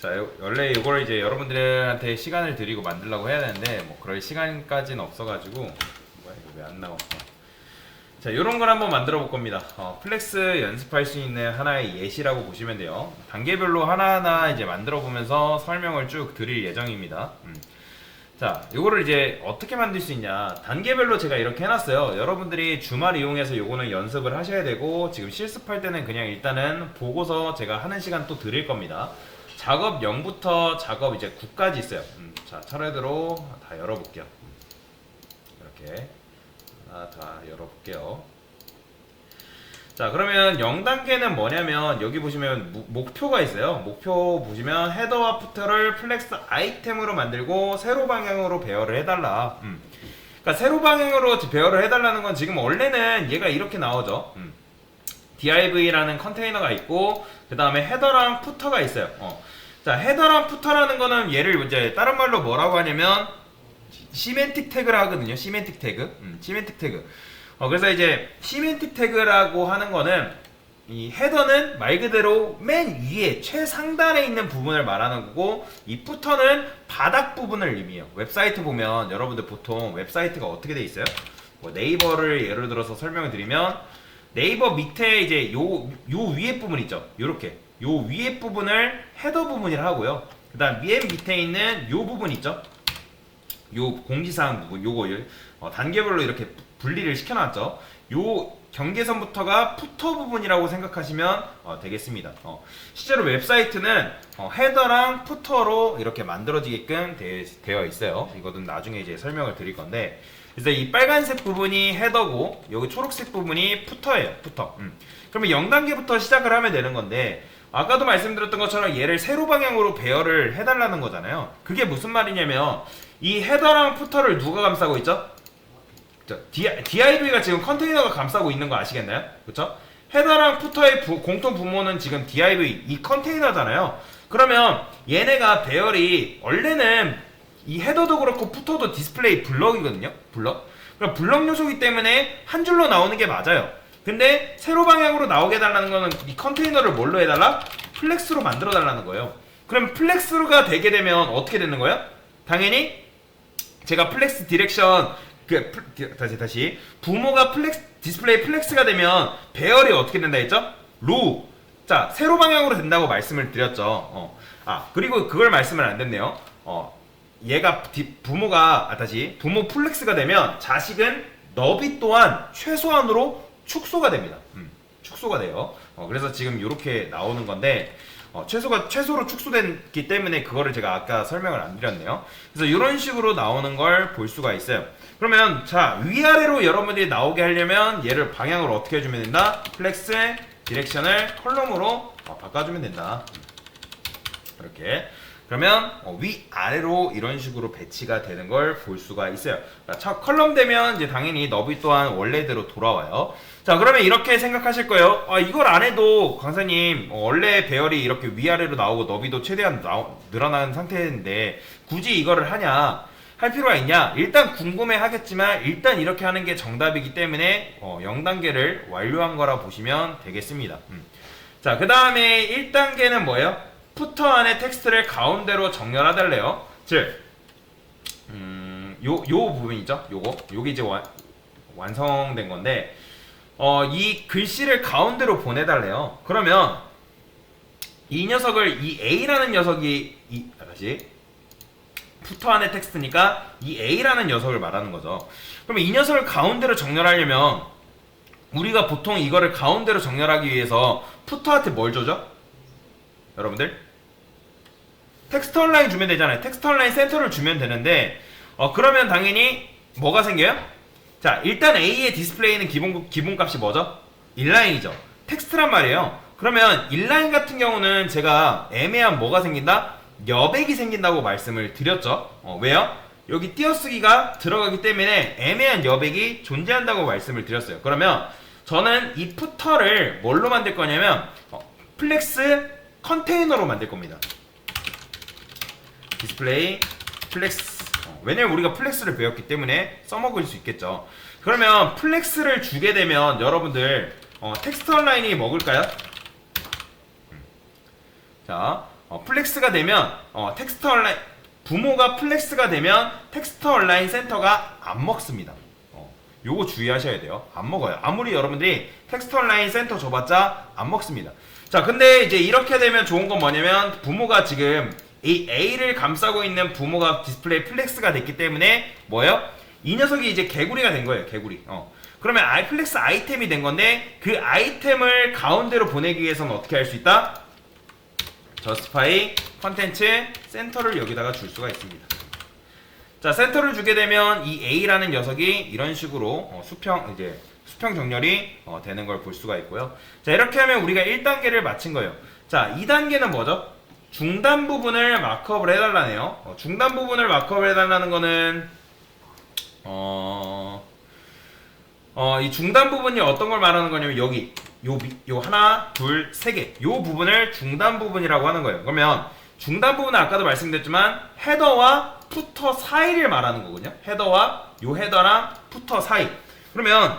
자, 원래 이걸 이제 여러분들한테 시간을 드리고 만들려고 해야 되는데 뭐 그럴 시간까지는 없어가지고 뭐야 이거 왜 안 나와? 자, 이런 걸 한번 만들어 볼 겁니다. 플렉스 연습할 수 있는 하나의 예시라고 보시면 돼요. 단계별로 하나하나 이제 만들어 보면서 설명을 쭉 드릴 예정입니다. 자, 이거를 이제 어떻게 만들 수 있냐. 단계별로 제가 이렇게 해놨어요. 여러분들이 주말 이용해서 요거는 연습을 하셔야 되고, 지금 실습할 때는 그냥 일단은 보고서 제가 하는 시간 또 드릴 겁니다. 작업 0부터 작업 이제 9까지 있어요. 자, 차례대로 다 열어볼게요. 이렇게 하나 다 열어볼게요. 자, 그러면 0단계는 뭐냐면 여기 보시면 목표가 있어요. 목표 보시면 헤더와 푸터를 플렉스 아이템으로 만들고 세로 방향으로 배열을 해달라. 그러니까 세로 방향으로 배열을 해달라는 건 지금 원래는 얘가 이렇게 나오죠. div라는 컨테이너가 있고 그 다음에 헤더랑 푸터가 있어요. 자, 헤더랑 푸터라는 거는 얘를 이제 다른 말로 뭐라고 하냐면 시멘틱 태그라 하거든요. 시멘틱 태그. 시멘틱 태그. 그래서 이제 시멘틱 태그라고 하는 거는 이 헤더는 말 그대로 맨 위에 최상단에 있는 부분을 말하는 거고, 이 푸터는 바닥 부분을 의미해요. 웹사이트 보면 여러분들 보통 웹사이트가 어떻게 돼 있어요? 뭐 네이버를 예를 들어서 설명을 드리면 네이버 밑에 이제 요 위에 부분 있죠. 요렇게 요 위에 부분을 헤더 부분이라 하고요. 그 다음 맨 밑에 있는 요 부분 있죠. 요 공지사항 부분, 요거 단계별로 이렇게 분리를 시켜놨죠. 요 경계선부터가 푸터 부분이라고 생각하시면 되겠습니다. 실제로 웹사이트는 헤더랑 푸터로 이렇게 만들어지게끔 되어 있어요. 이거는 나중에 이제 설명을 드릴 건데, 그래서 이 빨간색 부분이 헤더고 여기 초록색 부분이 푸터예요. 푸터. 그러면 0단계부터 시작을 하면 되는 건데, 아까도 말씀드렸던 것처럼 얘를 세로 방향으로 배열을 해달라는 거잖아요. 그게 무슨 말이냐면 이 헤더랑 푸터를 누가 감싸고 있죠? div가 지금 컨테이너가 감싸고 있는 거 아시겠나요? 그쵸? 헤더랑 푸터의 공통 부모는 지금 div 이 컨테이너잖아요. 그러면 얘네가 배열이 원래는 이 헤더도 그렇고 푸터도 디스플레이 블럭이거든요. 블럭. 그럼 블럭 요소이기 때문에 한 줄로 나오는 게 맞아요. 근데 세로 방향으로 나오게 해달라는 거는 이 컨테이너를 뭘로 해달라? 플렉스로 만들어 달라는 거예요. 그럼 플렉스가 되게 되면 어떻게 되는 거예요? 당연히 제가 플렉스 디렉션 다시 부모가 디스플레이 플렉스가 되면 배열이 어떻게 된다 했죠? 로우. 자, 세로 방향으로 된다고 말씀을 드렸죠. 그리고 그걸 말씀을 안 됐네요. 얘가 부모 플렉스가 되면 자식은 너비 또한 최소한으로 축소가 됩니다. 축소가 돼요. 그래서 지금 이렇게 나오는 건데, 최소로 축소됐기 때문에 그거를 제가 아까 설명을 안 드렸네요. 그래서 이런 식으로 나오는 걸 볼 수가 있어요. 그러면 자, 위아래로 여러분들이 나오게 하려면 얘를 방향을 어떻게 해주면 된다? 플렉스 디렉션을 컬럼으로 바꿔주면 된다. 이렇게. 그러면 위아래로 이런 식으로 배치가 되는 걸 볼 수가 있어요. 첫 컬럼 되면 이제 당연히 너비 또한 원래대로 돌아와요. 자, 그러면 이렇게 생각하실 거예요. 이걸 안 해도 강사님 원래 배열이 이렇게 위아래로 나오고 너비도 최대한 늘어나는 상태인데 굳이 이거를 하냐, 할 필요가 있냐? 일단 궁금해 하겠지만 일단 이렇게 하는 게 정답이기 때문에 0단계를 완료한 거라 보시면 되겠습니다. 자, 그 다음에 1단계는 뭐예요? 푸터 안에 텍스트를 가운데로 정렬하달래요. 즉, 요 부분이죠. 요게 이제 완성된 건데, 이 글씨를 가운데로 보내달래요. 그러면 이 녀석을, 이 A라는 녀석이, 푸터 안에 텍스트니까 이 A라는 녀석을 말하는 거죠. 그러면 이 녀석을 가운데로 정렬하려면 우리가 보통 이거를 가운데로 정렬하기 위해서 푸터한테 뭘 줘죠? 여러분들? 텍스트 온라인 주면 되잖아요. 텍스트 온라인 센터를 주면 되는데, 그러면 당연히 뭐가 생겨요? 자, 일단 A의 디스플레이는 기본값이 뭐죠? 인라인이죠. 텍스트란 말이에요. 그러면 인라인 같은 경우는 제가 애매한 뭐가 생긴다? 여백이 생긴다고 말씀을 드렸죠. 왜요? 여기 띄어쓰기가 들어가기 때문에 애매한 여백이 존재한다고 말씀을 드렸어요. 그러면 저는 이 푸터를 뭘로 만들 거냐면 플렉스 컨테이너로 만들 겁니다. 디스플레이 플렉스. 왜냐면 우리가 플렉스를 배웠기 때문에 써먹을 수 있겠죠. 그러면 플렉스를 주게 되면 여러분들 텍스트 온라인이 먹을까요? 자, 플렉스가 되면 텍스트 얼라인 부모가 플렉스가 되면 텍스트 얼라인 센터가 안 먹습니다. 요거 주의하셔야 돼요. 안 먹어요. 아무리 여러분들이 텍스트 얼라인 센터 줘봤자 안 먹습니다. 자, 근데 이제 이렇게 되면 좋은 건 뭐냐면 부모가 지금 이 A를 감싸고 있는 부모가 디스플레이 플렉스가 됐기 때문에 뭐예요? 이 녀석이 이제 개구리가 된 거예요. 개구리. 그러면 플렉스 아이템이 된 건데 그 아이템을 가운데로 보내기 위해서는 어떻게 할 수 있다? 저스티파이 컨텐츠 센터를 여기다가 줄 수가 있습니다. 자, 센터를 주게 되면 이 A라는 녀석이 이런 식으로 수평 정렬이 되는 걸 볼 수가 있고요. 자, 이렇게 하면 우리가 1단계를 마친 거예요. 자, 2단계는 뭐죠? 중단 부분을 마크업을 해달라네요. 중단 부분을 마크업을 해달라는 거는 이 중단 부분이 어떤 걸 말하는 거냐면 여기 요 하나, 둘, 세 개 요 부분을 중단 부분이라고 하는 거예요. 그러면 중단 부분은 아까도 말씀드렸지만 헤더와 푸터 사이를 말하는 거거든요. 요 헤더랑 푸터 사이. 그러면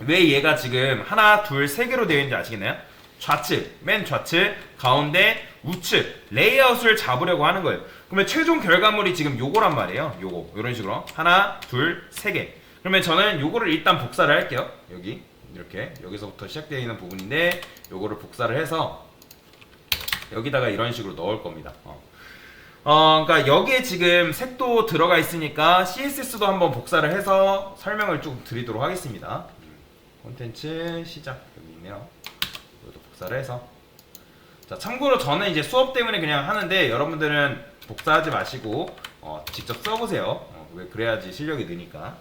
왜 얘가 지금 하나, 둘, 세 개로 되어 있는지 아시겠나요? 좌측, 맨 좌측, 가운데, 우측 레이아웃을 잡으려고 하는 거예요. 그러면 최종 결과물이 지금 요거란 말이에요. 요거 이런 식으로 하나, 둘, 세 개. 그러면 저는 요거를 일단 복사를 할게요. 여기 이렇게 여기서부터 시작되어 있는 부분인데 요거를 복사를 해서 여기다가 이런 식으로 넣을 겁니다. 그러니까 여기에 지금 색도 들어가 있으니까 CSS도 한번 복사를 해서 설명을 좀 드리도록 하겠습니다. 콘텐츠 시작 여기 있네요. 이것도 복사를 해서 자, 참고로 저는 이제 수업 때문에 그냥 하는데 여러분들은 복사하지 마시고 직접 써보세요. 왜 그래야지 실력이 느니까.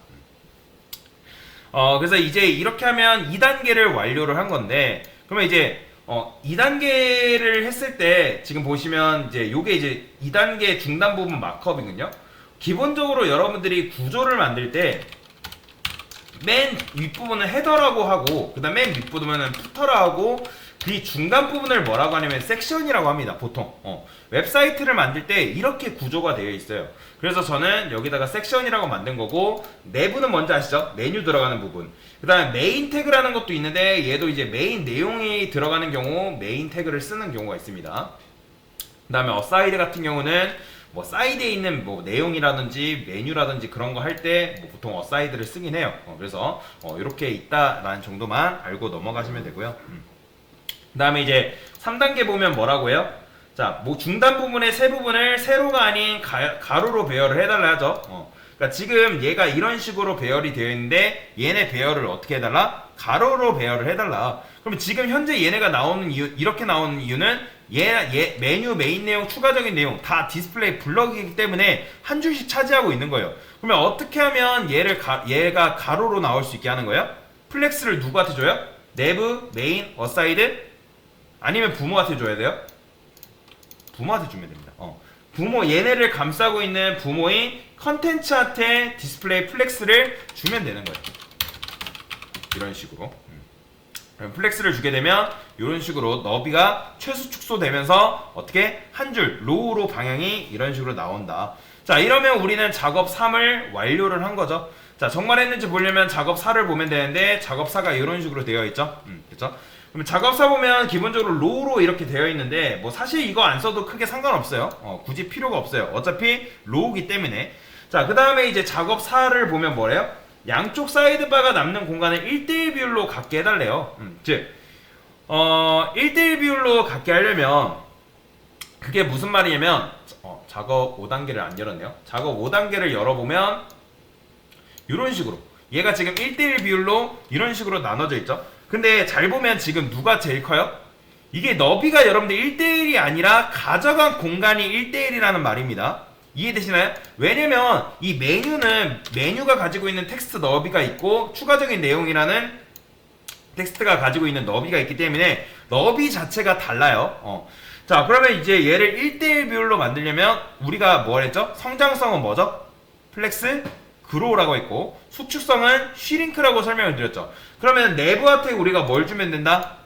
그래서 이제 이렇게 하면 2단계를 완료를 한 건데 그러면 이제 2단계를 했을 때 지금 보시면 이제 요게 이제 2단계 중단 부분 마크업이거든요. 기본적으로 여러분들이 구조를 만들 때 맨 윗부분은 헤더라고 하고 그 다음 맨 윗부분은 푸터라고 하고 그 중간 부분을 뭐라고 하냐면 섹션이라고 합니다. 보통 웹사이트를 만들 때 이렇게 구조가 되어 있어요. 그래서 저는 여기다가 섹션이라고 만든 거고 내부는 뭔지 아시죠? 메뉴 들어가는 부분. 그 다음에 메인 태그라는 것도 있는데 얘도 이제 메인 내용이 들어가는 경우 메인 태그를 쓰는 경우가 있습니다. 그 다음에 어사이드 같은 경우는 뭐 사이드에 있는 뭐 내용이라든지 메뉴라든지 그런 거 할 때 뭐 보통 어사이드를 쓰긴 해요. 그래서 이렇게 있다라는 정도만 알고 넘어가시면 되고요. 그 다음에 이제 3단계 보면 뭐라고 해요? 자, 뭐 중단 부분의 세 부분을 세로가 아닌 가로로 배열을 해달라 하죠. 그러니까 지금 얘가 이런 식으로 배열이 되어 있는데 얘네 배열을 어떻게 해달라? 가로로 배열을 해달라. 그러면 지금 현재 얘네가 나오는 이유, 이렇게 나오는 이유는 얘 메뉴 메인 내용 추가적인 내용 다 디스플레이 블럭이기 때문에 한 줄씩 차지하고 있는 거예요. 그러면 어떻게 하면 얘가 가로로 나올 수 있게 하는 거예요? 플렉스를 누구한테 줘요? 내부, 메인, 어사이드? 아니면 부모한테 줘야 돼요? 부모한테 주면 됩니다. 부모 얘네를 감싸고 있는 부모인 컨텐츠한테 디스플레이 플렉스를 주면 되는 거예요. 이런 식으로. 플렉스를 주게 되면 이런 식으로 너비가 최소 축소되면서 어떻게 한 줄 로우로 방향이 이런 식으로 나온다. 자, 이러면 우리는 작업 3을 완료를 한 거죠. 자, 정말 했는지 보려면 작업 4를 보면 되는데 작업 4가 이런 식으로 되어 있죠. 그렇죠? 그럼 작업 4 보면 기본적으로 로우로 이렇게 되어 있는데 뭐 사실 이거 안 써도 크게 상관없어요. 굳이 필요가 없어요. 어차피 로우기 때문에. 자, 그 다음에 이제 작업 4를 보면 뭐래요? 양쪽 사이드바가 남는 공간을 1대1 비율로 갖게 해달래요. 즉 1대1 비율로 갖게 하려면 그게 무슨 말이냐면 작업 5단계를 안 열었네요. 작업 5단계를 열어보면 이런 식으로 얘가 지금 1대1 비율로 이런 식으로 나눠져 있죠. 근데 잘 보면 지금 누가 제일 커요? 이게 너비가 여러분들 1대1이 아니라 가져간 공간이 1대1이라는 말입니다. 이해되시나요? 왜냐면 이 메뉴가 가지고 있는 텍스트 너비가 있고 추가적인 내용이라는 텍스트가 가지고 있는 너비가 있기 때문에 너비 자체가 달라요. 자, 그러면 이제 얘를 1대1 비율로 만들려면 우리가 뭘 했죠? 성장성은 뭐죠? 플렉스 그로우라고 했고 수축성은 쉬링크라고 설명을 드렸죠. 그러면 내부한테 우리가 뭘 주면 된다?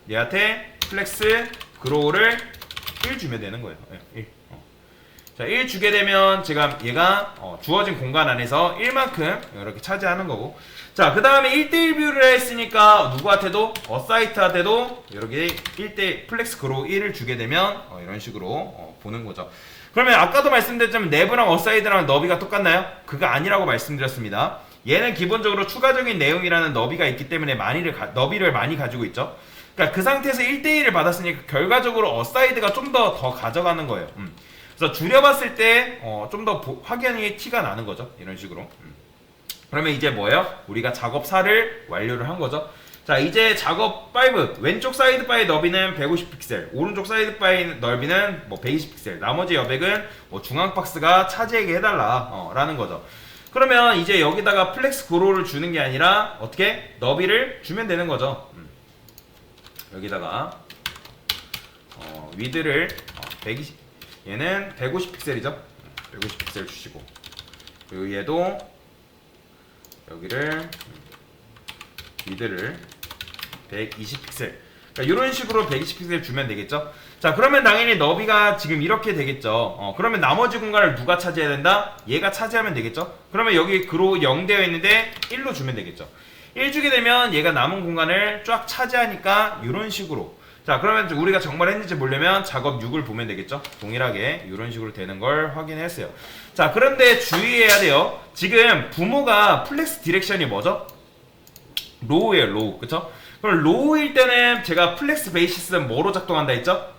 얘한테 플렉스 그로우를 1 주면 되는 거예요. 1. 자, 1 주게 되면 지금 얘가 주어진 공간 안에서 1만큼 이렇게 차지하는 거고. 자, 그 다음에 1대1 비율을 했으니까 누구한테도 어사이트한테도 이렇게 1대 플렉스 그로 1을 주게 되면 이런 식으로 보는 거죠. 그러면 아까도 말씀드렸지만 내부랑 어사이드랑 너비가 똑같나요? 그거 아니라고 말씀드렸습니다. 얘는 기본적으로 추가적인 내용이라는 너비가 있기 때문에 너비를 많이 가지고 있죠. 그러니까 그 상태에서 1대1을 받았으니까 결과적으로 어사이드가 좀 더 가져가는 거예요. 그래서 줄여봤을 때 좀 더 확연히 티가 나는 거죠. 이런 식으로. 그러면 이제 뭐예요? 우리가 작업 4를 완료를 한 거죠. 자, 이제 작업 5 왼쪽 사이드 바의 너비는 150픽셀, 오른쪽 사이드 바의 넓이는 뭐 120픽셀, 나머지 여백은 뭐 중앙 박스가 차지하게 해달라 라는 거죠. 그러면 이제 여기다가 플렉스 그로를 주는 게 아니라 어떻게 너비를 주면 되는 거죠. 여기다가 위드를 120 얘는 150픽셀이죠. 150픽셀 주시고, 그리고 얘도 여기를 위드를 120픽셀, 그러니까 이런 식으로 120픽셀 주면 되겠죠. 자, 그러면 당연히 너비가 지금 이렇게 되겠죠. 그러면 나머지 공간을 누가 차지해야 된다? 얘가 차지하면 되겠죠. 그러면 여기 그로 0 되어 있는데 1로 주면 되겠죠. 1 주게 되면 얘가 남은 공간을 쫙 차지하니까 이런 식으로. 자, 그러면 우리가 정말 했는지 보려면 작업 6을 보면 되겠죠. 동일하게 이런 식으로 되는 걸 확인했어요. 자, 그런데 주의해야 돼요. 지금 부모가 플렉스 디렉션이 뭐죠? 로우예요, 로우. 그쵸? 그럼 로우일 때는 제가 플렉스 베이시스는 뭐로 작동한다 했죠?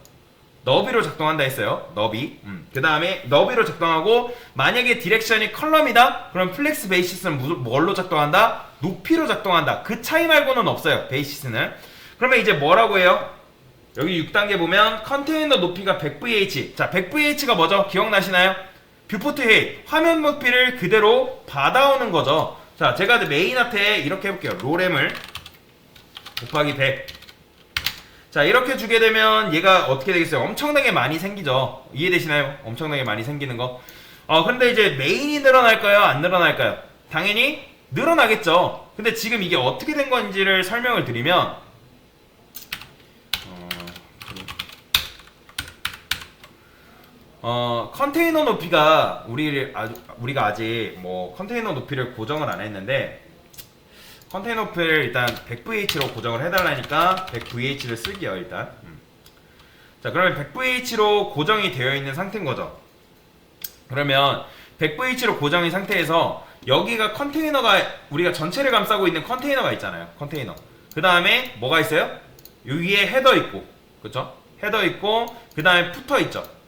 너비로 작동한다 했어요. 너비. 그 다음에 너비로 작동하고, 만약에 디렉션이 컬럼이다? 그럼 플렉스 베이시스는 뭘로 작동한다? 높이로 작동한다. 그 차이 말고는 없어요, 베이시스는. 그러면 이제 뭐라고 해요? 여기 6단계 보면 컨테이너 높이가 100VH. 자, 100VH가 뭐죠? 기억나시나요? 뷰포트 헤이, 화면 높이를 그대로 받아오는 거죠. 자, 제가 메인 아트에 이렇게 해볼게요. 로램을 곱하기 100. 자, 이렇게 주게 되면 얘가 어떻게 되겠어요? 엄청나게 많이 생기죠. 이해되시나요? 엄청나게 많이 생기는 거. 그런데 이제 메인이 늘어날까요? 안 늘어날까요? 당연히 늘어나겠죠. 근데 지금 이게 어떻게 된 건지를 설명을 드리면, 컨테이너 높이가 우리가 아직 뭐 컨테이너 높이를 고정을 안 했는데, 컨테이너 높이를 일단 100VH로 고정을 해달라니까 100VH를 쓸게요, 일단. 자, 그러면 100VH로 고정이 되어 있는 상태인 거죠. 그러면 100VH로 고정인 상태에서 여기가 컨테이너가, 우리가 전체를 감싸고 있는 컨테이너가 있잖아요. 컨테이너. 그 다음에 뭐가 있어요? 여기에 헤더 있고, 그쵸? 헤더 있고, 그 다음에 푸터 있죠.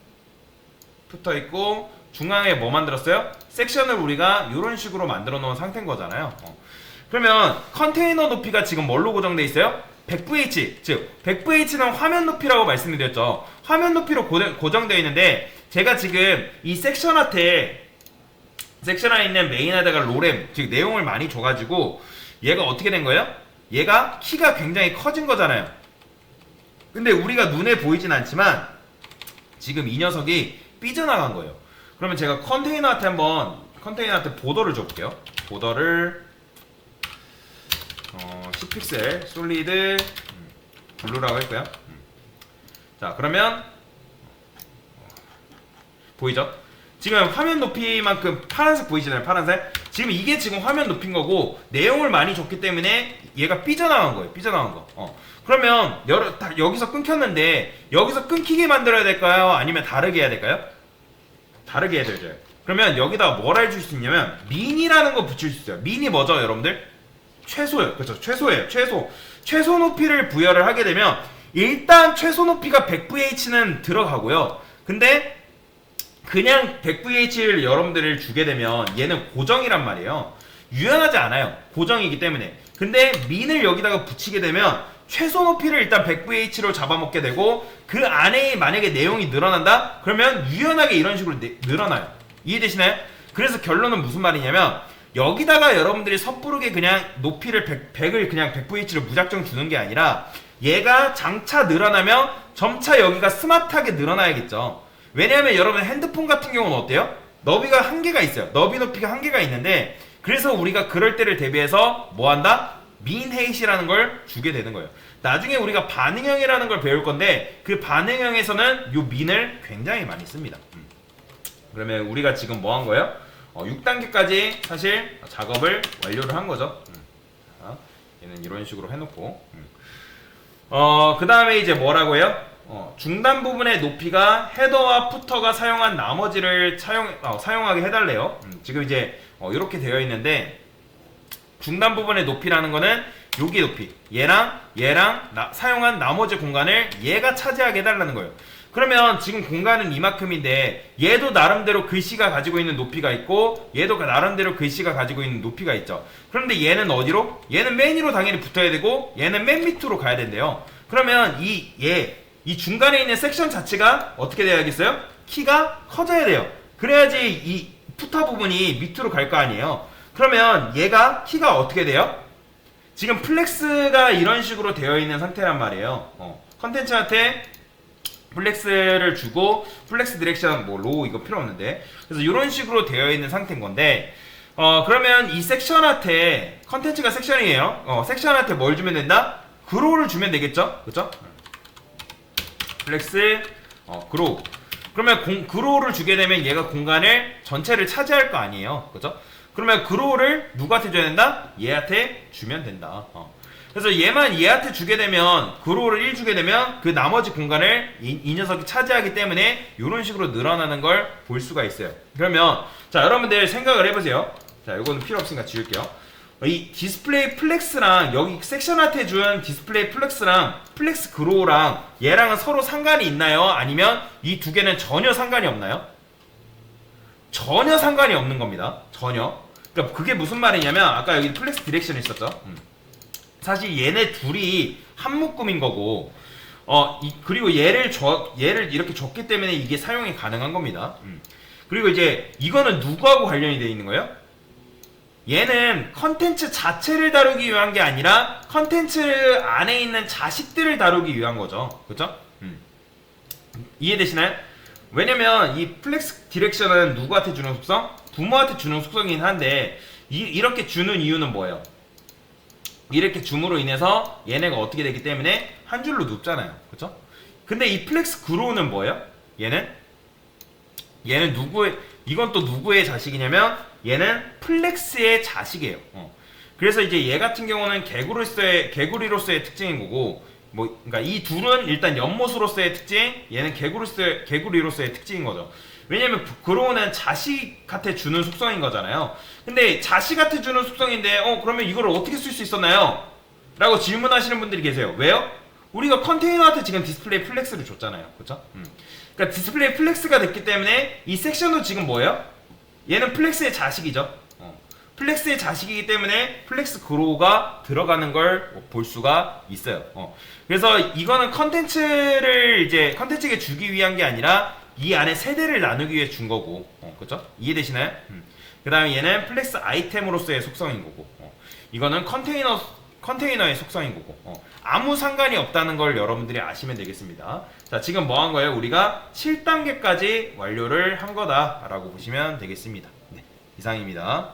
푸터 있고, 중앙에 뭐 만들었어요? 섹션을 우리가 이런 식으로 만들어 놓은 상태인 거잖아요. 그러면 컨테이너 높이가 지금 뭘로 고정돼 있어요? 100VH, 즉 100VH는 화면 높이라고 말씀드렸죠. 화면 높이로 고정되어 있는데, 제가 지금 이 섹션 아트에 있는 메인 하드가 로램, 즉 내용을 많이 줘가지고 얘가 어떻게 된 거예요? 얘가 키가 굉장히 커진 거잖아요. 근데 우리가 눈에 보이진 않지만 지금 이 녀석이 삐져나간 거예요. 그러면 제가 컨테이너 아트 보더를 줘볼게요. 보더를 10픽셀 솔리드 블루라고 했고요. 자, 그러면 보이죠? 지금 화면 높이만큼 파란색 보이시나요? 파란색? 지금 이게 지금 화면 높인 거고, 내용을 많이 줬기 때문에 얘가 삐져나간 거예요. 삐져나간 거. 그러면 여기서 끊겼는데, 여기서 끊기게 만들어야 될까요? 아니면 다르게 해야 될까요? 다르게 해야 되죠. 그러면 여기다 뭘 해줄 수 있냐면 민이라는 거 붙일 수 있어요. 민이 뭐죠, 여러분들? 최소예요. 그렇죠? 최소예요. 최소 높이를 부여를 하게 되면 일단 최소 높이가 100VH는 들어가고요. 근데 그냥 100VH를 여러분들을 주게 되면 얘는 고정이란 말이에요. 유연하지 않아요. 고정이기 때문에. 근데 민을 여기다가 붙이게 되면 최소 높이를 일단 100VH로 잡아먹게 되고, 그 안에 만약에 내용이 늘어난다? 그러면 유연하게 이런 식으로 늘어나요. 이해되시나요? 그래서 결론은 무슨 말이냐면, 여기다가 여러분들이 섣부르게 그냥 높이를 100을 그냥 100VH로 무작정 주는 게 아니라, 얘가 장차 늘어나면 점차 여기가 스마트하게 늘어나야겠죠. 왜냐하면 여러분 핸드폰 같은 경우는 어때요? 너비가 한계가 있어요. 너비 높이가 한계가 있는데, 그래서 우리가 그럴 때를 대비해서 뭐 한다? 민 헤이시라는 걸 주게 되는 거예요. 나중에 우리가 반응형이라는 걸 배울 건데, 그 반응형에서는 요 민을 굉장히 많이 씁니다. 그러면 우리가 지금 뭐 한 거예요? 6단계까지 사실 작업을 완료를 한 거죠. 자, 얘는 이런 식으로 해놓고 그 다음에 이제 뭐라고요? 중단 부분의 높이가 헤더와 푸터가 사용한 나머지를 사용하게 해달래요. 지금 이제 이렇게 되어 있는데 중단 부분의 높이라는 거는 여기 높이 얘랑 사용한 나머지 공간을 얘가 차지하게 해달라는 거예요. 그러면 지금 공간은 이만큼인데 얘도 나름대로 글씨가 가지고 있는 높이가 있고 얘도 나름대로 글씨가 가지고 있는 높이가 있죠. 그런데 얘는 어디로? 얘는 맨 위로 당연히 붙어야 되고 얘는 맨 밑으로 가야 된대요. 그러면 이 중간에 있는 섹션 자체가 어떻게 돼야겠어요? 키가 커져야 돼요. 그래야지 이 푸터 부분이 밑으로 갈 거 아니에요. 그러면 얘가 키가 어떻게 돼요? 지금 플렉스가 이런 식으로 되어 있는 상태란 말이에요. 컨텐츠한테 플렉스를 주고 플렉스 디렉션 뭐 로우 이거 필요 없는데 그래서 이런 식으로 되어 있는 상태인 건데 그러면 이 섹션한테 컨텐츠가 섹션이에요. 섹션한테 뭘 주면 된다? 그로우를 주면 되겠죠? 그쵸? 플렉스 그로우 그러면 그로우를 주게 되면 얘가 공간을 전체를 차지할 거 아니에요. 그죠? 그러면 그로우를 누구한테 줘야 된다? 얘한테 주면 된다. 그래서 얘한테 주게 되면 그로우를 1 주게 되면 그 나머지 공간을 이 녀석이 차지하기 때문에 이런 식으로 늘어나는 걸 볼 수가 있어요. 그러면 자 여러분들 생각을 해보세요. 자 이거는 필요 없으니까 지울게요. 이 디스플레이 플렉스랑 여기 섹션한테 준 디스플레이 플렉스랑 플렉스 그로우랑 얘랑은 서로 상관이 있나요? 아니면 이 두 개는 전혀 상관이 없나요? 전혀 상관이 없는 겁니다. 전혀. 그러니까 그게 무슨 말이냐면 아까 여기 플렉스 디렉션 있었죠. 사실 얘네 둘이 한 묶음인 거고 그리고 얘를 이렇게 줬기 때문에 이게 사용이 가능한 겁니다. 그리고 이제 이거는 누구하고 관련이 되어 있는 거예요? 얘는 컨텐츠 자체를 다루기 위한 게 아니라 컨텐츠 안에 있는 자식들을 다루기 위한 거죠. 그렇죠? 이해되시나요? 왜냐면 이 플렉스 디렉션은 누구한테 주는 속성? 부모한테 주는 속성이긴 한데 이렇게 주는 이유는 뭐예요? 이렇게 줌으로 인해서 얘네가 어떻게 되기 때문에 한 줄로 눕잖아요. 그쵸? 근데 이 플렉스 그로우는 뭐예요? 얘는 누구의, 이건 또 누구의 자식이냐면 얘는 플렉스의 자식이에요. 그래서 이제 얘 같은 경우는 개구리로서의 특징인 거고, 그러니까 이 둘은 일단 연못으로서의 특징, 얘는 개구리로서의 특징인 거죠. 왜냐면 그로우는 자식한테 주는 속성인 거잖아요. 근데 자식한테 주는 속성인데 그러면 이걸 어떻게 쓸 수 있었나요? 라고 질문하시는 분들이 계세요. 왜요? 우리가 컨테이너한테 지금 디스플레이 플렉스를 줬잖아요. 그쵸? 그러니까 디스플레이 플렉스가 됐기 때문에 이 섹션도 지금 뭐예요? 얘는 플렉스의 자식이죠. 플렉스의 자식이기 때문에 플렉스 그로우가 들어가는 걸 볼 수가 있어요. 그래서 이거는 컨텐츠에게 주기 위한 게 아니라 이 안에 세대를 나누기 위해 준 거고, 그쵸? 이해되시나요? 그 다음에 얘는 플렉스 아이템으로서의 속성인 거고, 이거는 컨테이너의 속성인 거고, 아무 상관이 없다는 걸 여러분들이 아시면 되겠습니다. 자, 지금 뭐 한 거예요? 우리가 7단계까지 완료를 한 거다라고 보시면 되겠습니다. 네, 이상입니다.